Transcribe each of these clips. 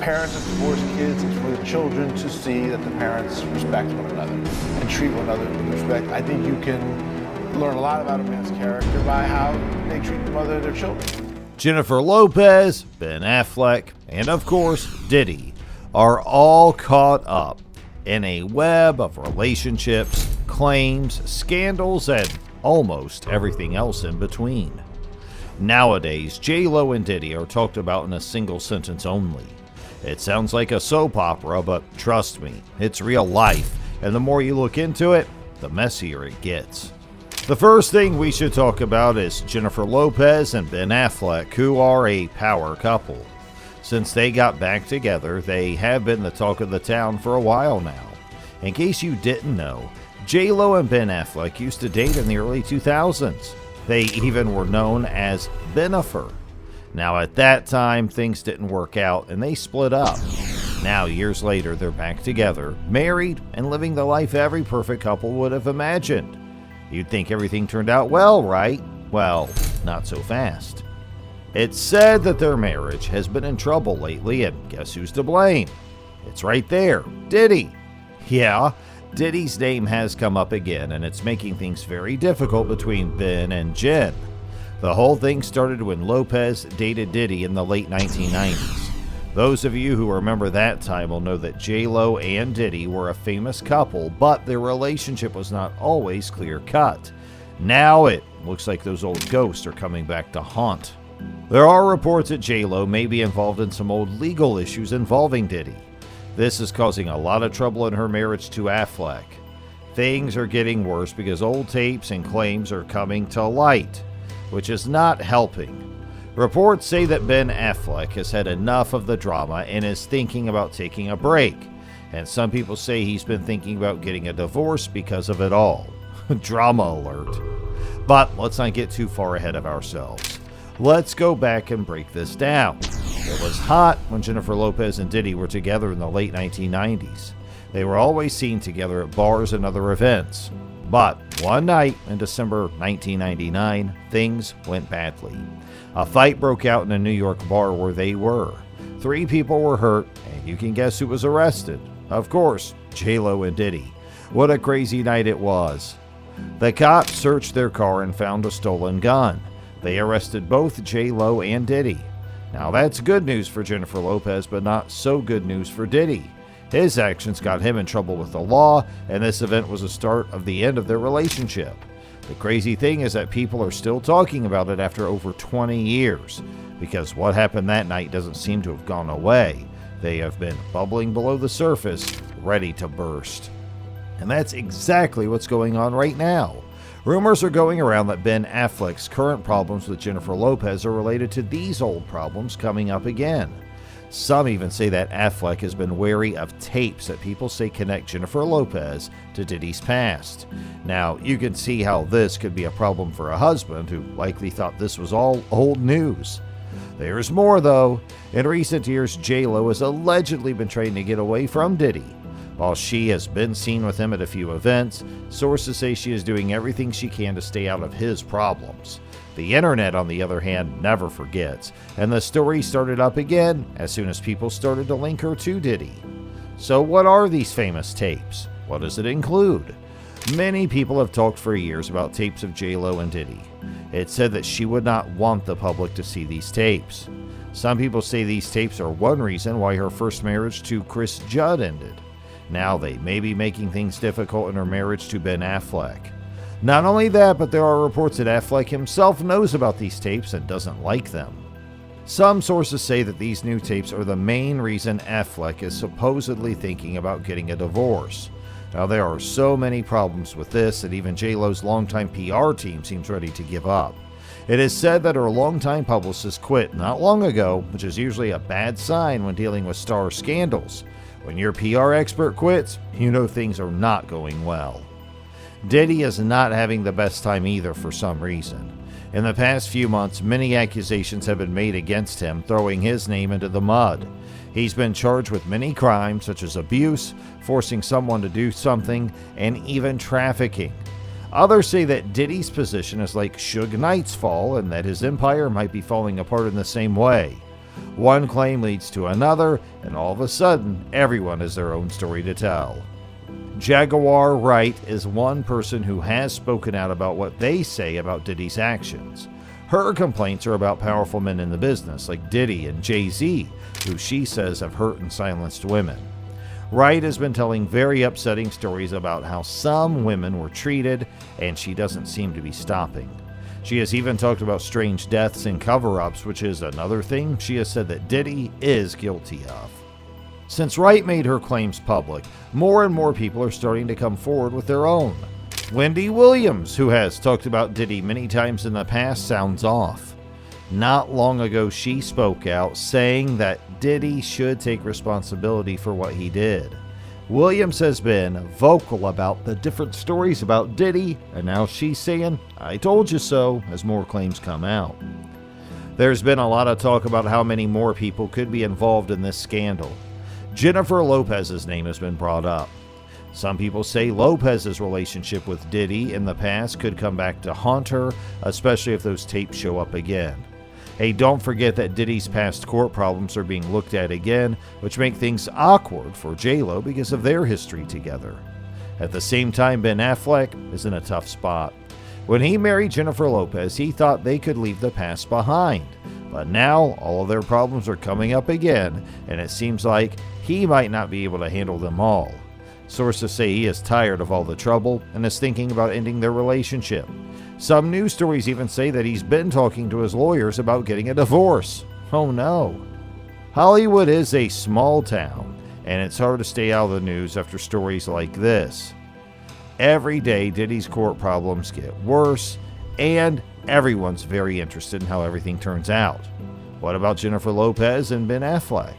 parents of divorced kids, it's for the children to see that the parents respect one another and treat one another with respect. I think you can learn a lot about a man's character by how they treat the mother of their children. Jennifer Lopez, Ben Affleck, and of course, Diddy are all caught up in a web of relationships, claims, scandals, and almost everything else in between. Nowadays, J-Lo and Diddy are talked about in a single sentence only. It sounds like a soap opera, but trust me, it's real life, and the more you look into it, the messier it gets. The first thing we should talk about is Jennifer Lopez and Ben Affleck, who are a power couple. Since they got back together, they have been the talk of the town for a while now. In case you didn't know, J-Lo and Ben Affleck used to date in the early 2000s. They even were known as Bennifer. Now at that time, things didn't work out and they split up. Now years later, they're back together, married, and living the life every perfect couple would have imagined. You'd think everything turned out well, right? Well, not so fast. It's said that their marriage has been in trouble lately, and guess who's to blame? It's right there, Diddy. Yeah, Diddy's name has come up again, and it's making things very difficult between Ben and Jen. The whole thing started when Lopez dated Diddy in the late 1990s. Those of you who remember that time will know that J-Lo and Diddy were a famous couple, but their relationship was not always clear-cut. Now it looks like those old ghosts are coming back to haunt. There are reports that J-Lo may be involved in some old legal issues involving Diddy. This is causing a lot of trouble in her marriage to Affleck. Things are getting worse because old tapes and claims are coming to light, which is not helping. Reports say that Ben Affleck has had enough of the drama and is thinking about taking a break. And some people say he's been thinking about getting a divorce because of it all. Drama alert. But let's not get too far ahead of ourselves. Let's go back and break this down. It was hot when Jennifer Lopez and Diddy were together in the late 1990s. They were always seen together at bars and other events. But one night in December 1999, things went badly. A fight broke out in a New York bar where they were. 3 people were hurt, and you can guess who was arrested. Of course, J-Lo and Diddy. What a crazy night it was. The cops searched their car and found a stolen gun. They arrested both J-Lo and Diddy. Now that's good news for Jennifer Lopez, but not so good news for Diddy. His actions got him in trouble with the law, and this event was the start of the end of their relationship. The crazy thing is that people are still talking about it after over 20 years, because what happened that night doesn't seem to have gone away. They have been bubbling below the surface, ready to burst. And that's exactly what's going on right now. Rumors are going around that Ben Affleck's current problems with Jennifer Lopez are related to these old problems coming up again. Some even say that Affleck has been wary of tapes that people say connect Jennifer Lopez to Diddy's past. Now, you can see how this could be a problem for a husband who likely thought this was all old news. There's more, though. In recent years, J-Lo has allegedly been trying to get away from Diddy. While she has been seen with him at a few events, sources say she is doing everything she can to stay out of his problems. The internet, on the other hand, never forgets, and the story started up again as soon as people started to link her to Diddy. So what are these famous tapes? What does it include? Many people have talked for years about tapes of J-Lo and Diddy. It's said that she would not want the public to see these tapes. Some people say these tapes are one reason why her first marriage to Chris Judd ended. Now they may be making things difficult in her marriage to Ben Affleck. Not only that, but there are reports that Affleck himself knows about these tapes and doesn't like them. Some sources say that these new tapes are the main reason Affleck is supposedly thinking about getting a divorce. Now there are so many problems with this that even J-Lo's longtime PR team seems ready to give up. It is said that her longtime publicist quit not long ago, which is usually a bad sign when dealing with star scandals. When your PR expert quits, you know things are not going well. Diddy is not having the best time either for some reason. In the past few months, many accusations have been made against him, throwing his name into the mud. He's been charged with many crimes such as abuse, forcing someone to do something, and even trafficking. Others say that Diddy's position is like Suge Knight's fall and that his empire might be falling apart in the same way. One claim leads to another, and all of a sudden, everyone has their own story to tell. Jaguar Wright is one person who has spoken out about what they say about Diddy's actions. Her complaints are about powerful men in the business, like Diddy and Jay-Z, who she says have hurt and silenced women. Wright has been telling very upsetting stories about how some women were treated, and she doesn't seem to be stopping. She has even talked about strange deaths and cover-ups, which is another thing she has said that Diddy is guilty of. Since Wright made her claims public, more and more people are starting to come forward with their own. Wendy Williams, who has talked about Diddy many times in the past, sounds off. Not long ago, she spoke out saying that Diddy should take responsibility for what he did. Williams has been vocal about the different stories about Diddy, and now she's saying, "I told you so," as more claims come out. There's been a lot of talk about how many more people could be involved in this scandal. Jennifer Lopez's name has been brought up. Some people say Lopez's relationship with Diddy in the past could come back to haunt her, especially if those tapes show up again. Hey, don't forget that Diddy's past court problems are being looked at again, which make things awkward for J-Lo because of their history together. At the same time, Ben Affleck is in a tough spot. When he married Jennifer Lopez, he thought they could leave the past behind. But now, all of their problems are coming up again, and it seems like he might not be able to handle them all. Sources say he is tired of all the trouble and is thinking about ending their relationship. Some news stories even say that he's been talking to his lawyers about getting a divorce. Oh no. Hollywood is a small town, and it's hard to stay out of the news after stories like this. Every day, Diddy's court problems get worse, and everyone's very interested in how everything turns out. What about Jennifer Lopez and Ben Affleck?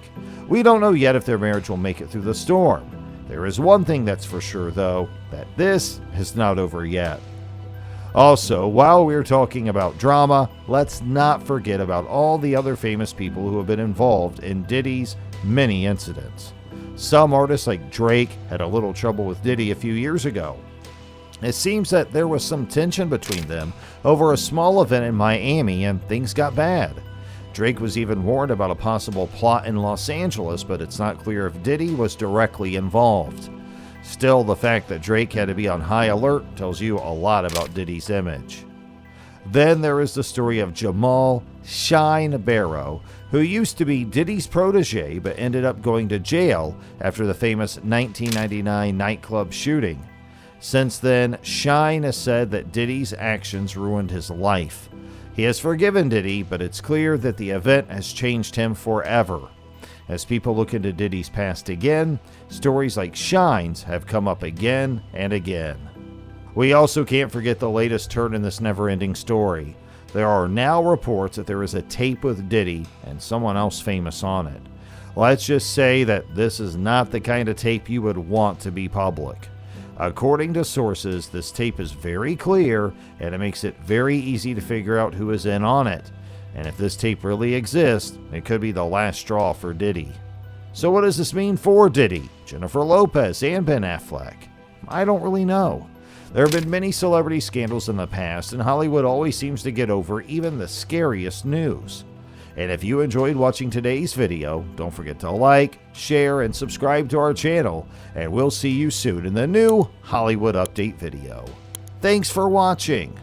We don't know yet if their marriage will make it through the storm. There is one thing that's for sure, though, that this is not over yet. Also, while we're talking about drama, let's not forget about all the other famous people who have been involved in Diddy's many incidents. Some artists like Drake had a little trouble with Diddy a few years ago. It seems that there was some tension between them over a small event in Miami, and things got bad. Drake was even warned about a possible plot in Los Angeles, but it's not clear if Diddy was directly involved. Still, the fact that Drake had to be on high alert tells you a lot about Diddy's image. Then there is the story of Jamal "Shine" Barrow, who used to be Diddy's protege but ended up going to jail after the famous 1999 nightclub shooting. Since then, Shine has said that Diddy's actions ruined his life. He has forgiven Diddy, but it's clear that the event has changed him forever. As people look into Diddy's past again, stories like Shine's have come up again and again. We also can't forget the latest turn in this never-ending story. There are now reports that there is a tape with Diddy and someone else famous on it. Let's just say that this is not the kind of tape you would want to be public. According to sources, this tape is very clear, and it makes it very easy to figure out who is in on it. And if this tape really exists, it could be the last straw for Diddy. So what does this mean for Diddy, Jennifer Lopez, and Ben Affleck? I don't really know. There have been many celebrity scandals in the past, and Hollywood always seems to get over even the scariest news. And if you enjoyed watching today's video, don't forget to like, share, and subscribe to our channel, and we'll see you soon in the new Hollywood Update video. Thanks for watching.